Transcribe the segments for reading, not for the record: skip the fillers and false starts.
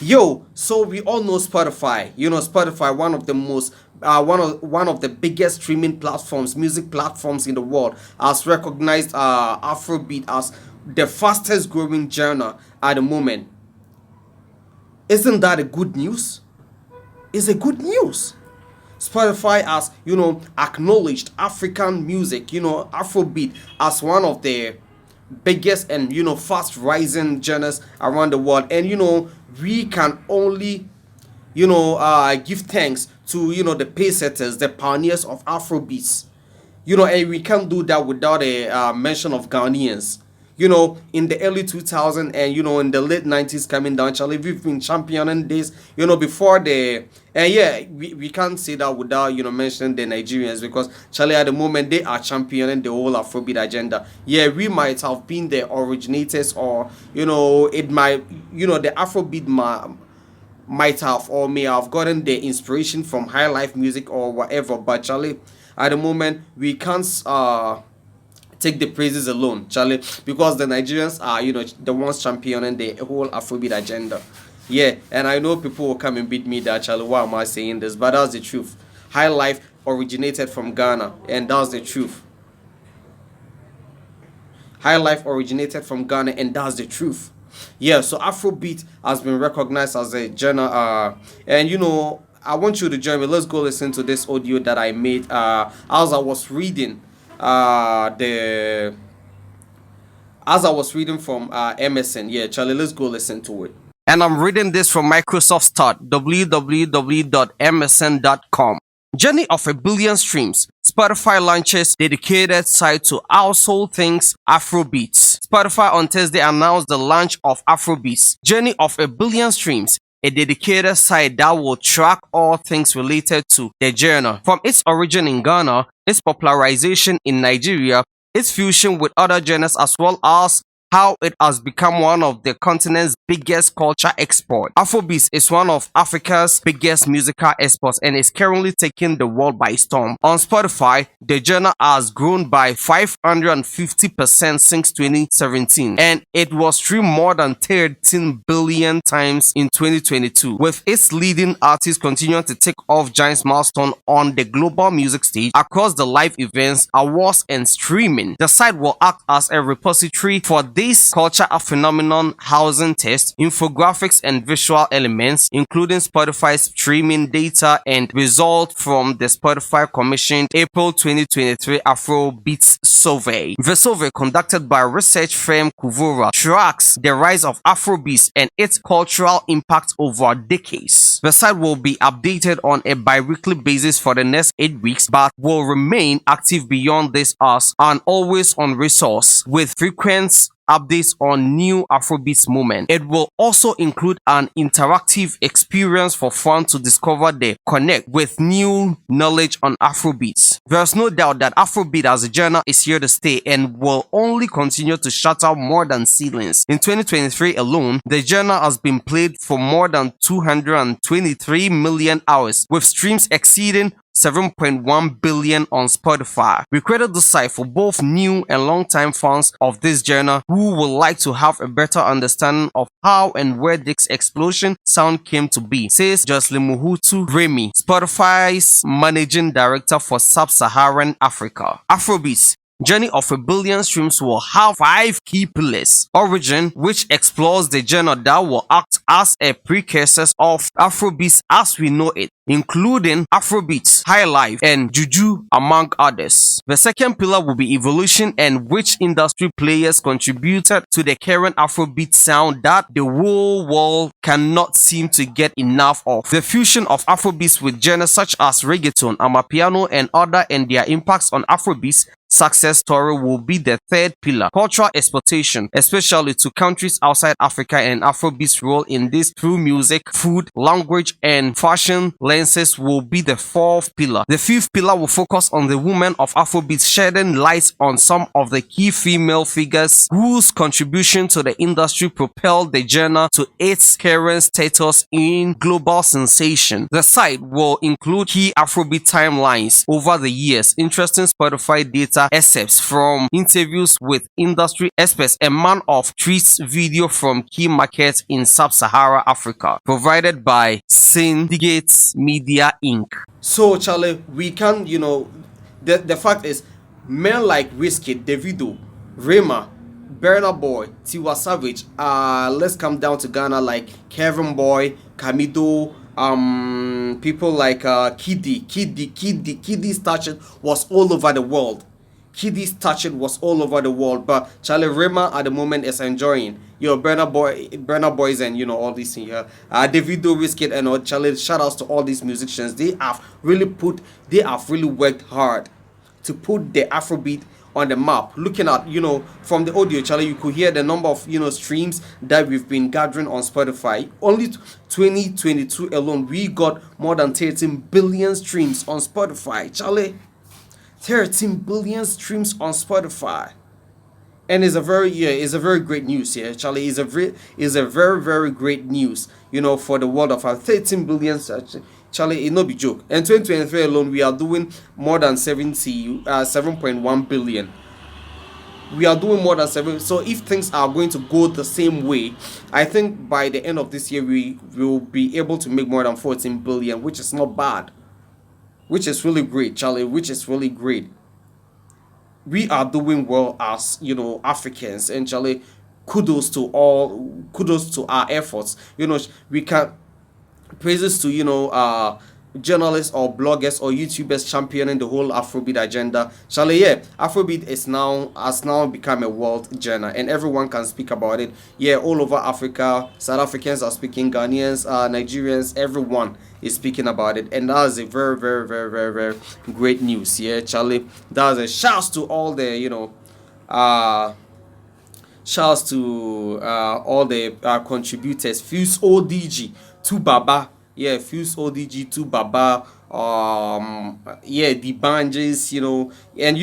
Yo, so we all know Spotify. You know, Spotify, one of the most one of the biggest streaming platforms, music platforms in the world, has recognized Afrobeat as the fastest growing genre at the moment. Isn't that a good news? It's a good news. Spotify has, acknowledged African music, Afrobeat, as one of the biggest and fast rising genres around the world. And we can only give thanks to the pacesetters, the pioneers of Afrobeats. And we can't do that without a mention of Ghanaians. In the early 2000s and in the late 90s coming down, Charlie, we've been championing this. Before the and yeah, we can't say that without mentioning the Nigerians, because Charlie, at the moment, they are championing the whole Afrobeat agenda. Yeah, we might have been the originators, or it might the Afrobeat might have or may have gotten the inspiration from high life music or whatever. But Charlie, at the moment, we can't take the praises alone, Charlie, because the Nigerians are the ones championing the whole Afrobeat agenda. Yeah, and I know people will come and beat me that, Charlie. Why am I saying this? But that's the truth. High life originated from Ghana, and that's the truth. High life originated from Ghana, and that's the truth. Yeah, so Afrobeat has been recognized as a genre, and I want you to join me. Let's go listen to this audio that I made as I was reading the as I was reading from MSN. Yeah, Charlie, let's go listen to it. And I'm reading this from Microsoft Start, www.msn.com. Journey of a billion streams. Spotify launches dedicated site to household things Afrobeats. Spotify on Thursday announced the launch of Afrobeats. Journey of a billion streams, a dedicated site that will track all things related to the genre. From its origin in Ghana, its popularization in Nigeria, its fusion with other genres, as well as how it has become one of the continent's biggest culture exports. Afrobeats is one of Africa's biggest musical exports and is currently taking the world by storm. On Spotify, the genre has grown by 550% since 2017, and it was streamed more than 13 billion times in 2022, with its leading artists continuing to take off giant milestone on the global music stage across the live events, awards, and streaming. The site will act as a repository for this culture phenomenon, housing tests, infographics, and visual elements, including Spotify's streaming data and results from the Spotify commissioned April 2023 Afrobeats survey. The survey, conducted by research firm Kuvura, tracks the rise of Afrobeats and its cultural impact over decades. The site will be updated on a bi-weekly basis for the next 8 weeks, but will remain active beyond this as an always-on resource with frequent updates on new Afrobeats movement. It will also include an interactive experience for fun to discover the connect with new knowledge on Afrobeats. There's no doubt that Afrobeat as a genre is here to stay and will only continue to shatter more than ceilings. In 2023 alone, the genre has been played for more than 223 million hours, with streams exceeding 7.1 billion on Spotify. We created the site for both new and long-time fans of this genre who would like to have a better understanding of how and where this explosion sound came to be, says Jocelyn Muhutu Remy, Spotify's managing director for Sub-Saharan Africa. Afrobeats Journey of a Billion Streams will have 5 key pillars. Origin, which explores the genre that will act as a precursor of Afrobeats as we know it, including Afrobeats, High Life, and Juju, among others. The second pillar will be evolution, and which industry players contributed to the current Afrobeat sound that the whole world cannot seem to get enough of. The fusion of Afrobeats with genres such as reggaeton, amapiano, and other, and their impacts on Afrobeats success story will be the third pillar. Cultural exploitation, especially to countries outside Africa, and Afrobeats' role in this through music, food, language, and fashion lenses will be the fourth pillar. The fifth pillar will focus on the women of Afrobeats, shedding light on some of the key female figures whose contribution to the industry propelled the genre to its current status in global sensation. The site will include key Afrobeat timelines over the years, interesting Spotify data later excerpts from interviews with industry experts, a man of treats video from key markets in sub-Sahara Africa, provided by Syndicate Media Inc. So, Charlie, we can, the fact is, men like Wizkid, Davido, Rema, Burna Boy, Tiwa Savage, let's come down to Ghana like Kevin Boy, Kamido, people like Kiddy's touching was all over the world. Kiddy's touching was all over the world, but Charlie Rema at the moment is enjoying. Burna Boys, and all these things here. Davido, Wizkid, and all. Charlie, shout outs to all these musicians. They have really worked hard to put the Afrobeat on the map. Looking at, from the audio, Charlie, you could hear the number of, streams that we've been gathering on Spotify. Only 2022 alone, we got more than 13 billion streams on Spotify. Charlie, 13 billion streams on Spotify. And it's a very great news here, Charlie. It's a very great news, for the world of our 13 billion. Charlie, it no be joke. In 2023 alone, we are doing more than 7.1 billion. We are doing more than 7. So if things are going to go the same way, I think by the end of this year we will be able to make more than 14 billion, which is not bad. Which is really great, Charlie. Which is really great. We are doing well as Africans, and Charlie, kudos to our efforts. We can praises to journalists or bloggers or YouTubers championing the whole Afrobeat agenda. Charlie, yeah, Afrobeat has now become a world genre, and everyone can speak about it. Yeah, all over Africa, South Africans are speaking, Ghanaians, Nigerians, everyone is speaking about it, and that is a very great news. Yeah, Charlie, that's a shout to all the shouts to all the contributors. Fuse ODG to Baba, yeah, Fuse ODG to Baba, yeah, the Banjes, and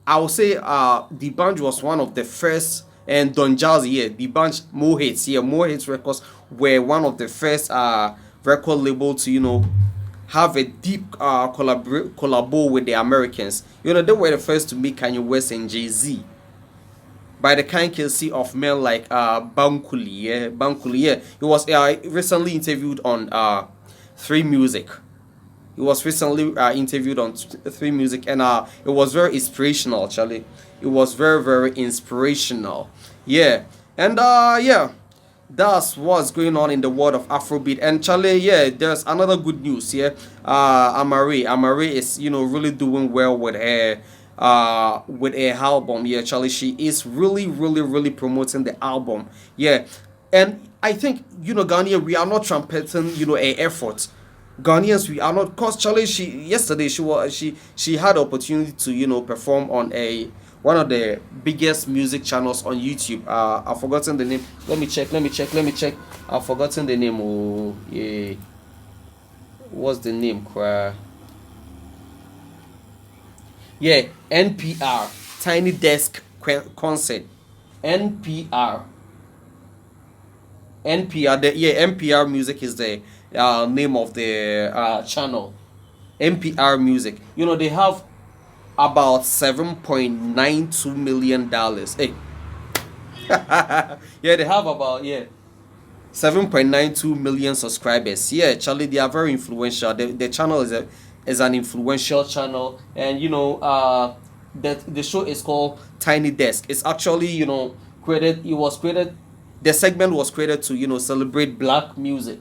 I would say the Banj was one of the first, and Don Jazzy, yeah, the Banj More Hits, yeah, More Hits Records were one of the first record label to have a deep collabo with the Americans. They were the first to make Kanye West and Jay-Z. By the kind Kesi of men like Bankuli, yeah. He was recently interviewed on 3 Music. He was recently interviewed on 3 Music, and it was very inspirational, Charlie. It was very inspirational. Yeah. And yeah, that's what's going on in the world of Afrobeat. And Charlie, yeah, there's another good news here. Amaarae is really doing well with her album. Yeah, Charlie, she is really promoting the album. Yeah, and I think Ghanaian, we are not trumpeting a effort. Ghanaians, we are not, cause Charlie, yesterday she had the opportunity to perform on one of the biggest music channels on YouTube. I've forgotten the name. Let me check. I've forgotten the name. Oh yeah, what's the name? Yeah, NPR, Tiny Desk Concert. NPR. NPR Music is the name of the channel. NPR Music. They have about $7.92 million. Hey. Yeah, they have about 7.92 million subscribers. Yeah, Charlie, they are very influential. The channel is an influential channel, and the show is called Tiny Desk. It's actually the segment was created to celebrate black music.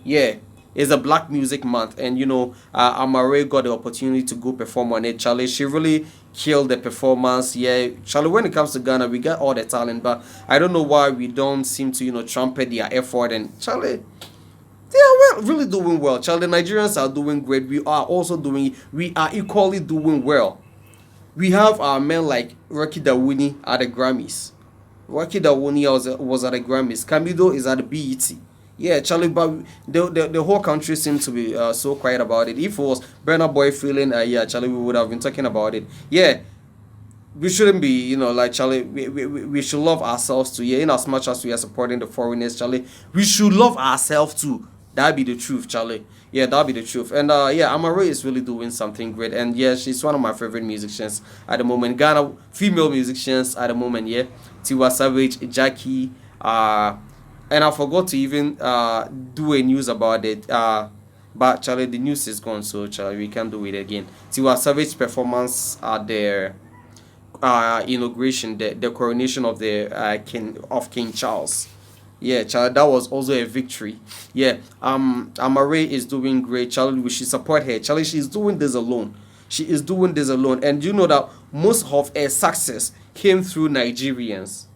Yeah, it's a Black Music Month, and Amaarae got the opportunity to go perform on it. Charlie, she really killed the performance. Yeah, Charlie, when it comes to Ghana, we got all the talent, but I don't know why we don't seem to trumpet their effort. And Charlie, they are really doing well. Charlie, the Nigerians are doing great. We are equally doing well. We have men like Rocky Dawuni at the Grammys. Rocky Dawuni was at the Grammys. Kamido is at the BET. Yeah, Charlie, but the whole country seems to be so quiet about it. If it was Burna Boy feeling, yeah, Charlie, we would have been talking about it. Yeah, we shouldn't be, like Charlie, we should love ourselves too. Yeah, in as much as we are supporting the foreigners, Charlie, we should love ourselves too. That'd be the truth, Charlie. Yeah, that'd be the truth. And yeah, Amaarae is really doing something great. And yeah, she's one of my favorite musicians at the moment. Ghana female musicians at the moment. Yeah, Tiwa Savage, Jackie. And I forgot to even do a news about it. But Charlie, the news is gone, so Charlie, we can't do it again. Tiwa Savage performance at their inauguration, the coronation of the King Charles. Yeah, Charlie, that was also a victory. Yeah, Amaarae is doing great. Charlie, we should support her. Charlie, she's doing this alone. She is doing this alone, and you know that most of her success came through Nigerians.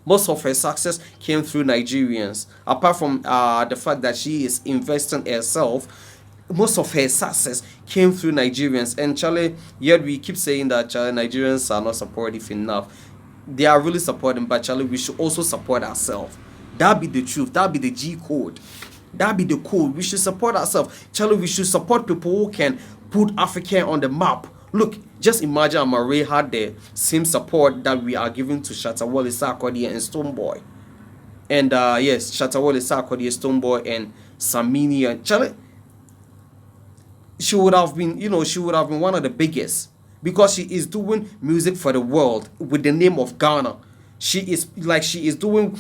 Most of her success came through Nigerians. Apart from the fact that she is investing herself, most of her success came through Nigerians. And Charlie, yet we keep saying that Charlie, Nigerians are not supportive enough. They are really supporting, but Charlie, we should also support ourselves. That be the truth. That be the G code. That be the code. We should support ourselves. Charlie, we should support people who can put Africa on the map. Look, just imagine Amaarae had the same support that we are giving to Shatawale Sarkodie and Stonebwoy. And yes, Shatawale Sarkodie, Stonebwoy, and Samini. And Charlie, she would have been, she would have been one of the biggest, because she is doing music for the world with the name of Ghana. She is doing.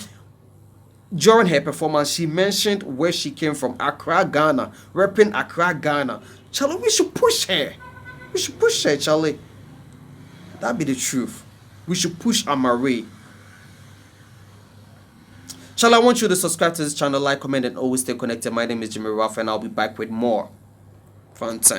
During her performance, she mentioned where she came from, Accra, Ghana, repping Accra, Ghana. Charlie, we should push her. We should push her, Charlie. That be the truth. We should push Amaarae. Charlie, I want you to subscribe to this channel, like, comment, and always stay connected. My name is Jimmy Ruff, and I'll be back with more fun time.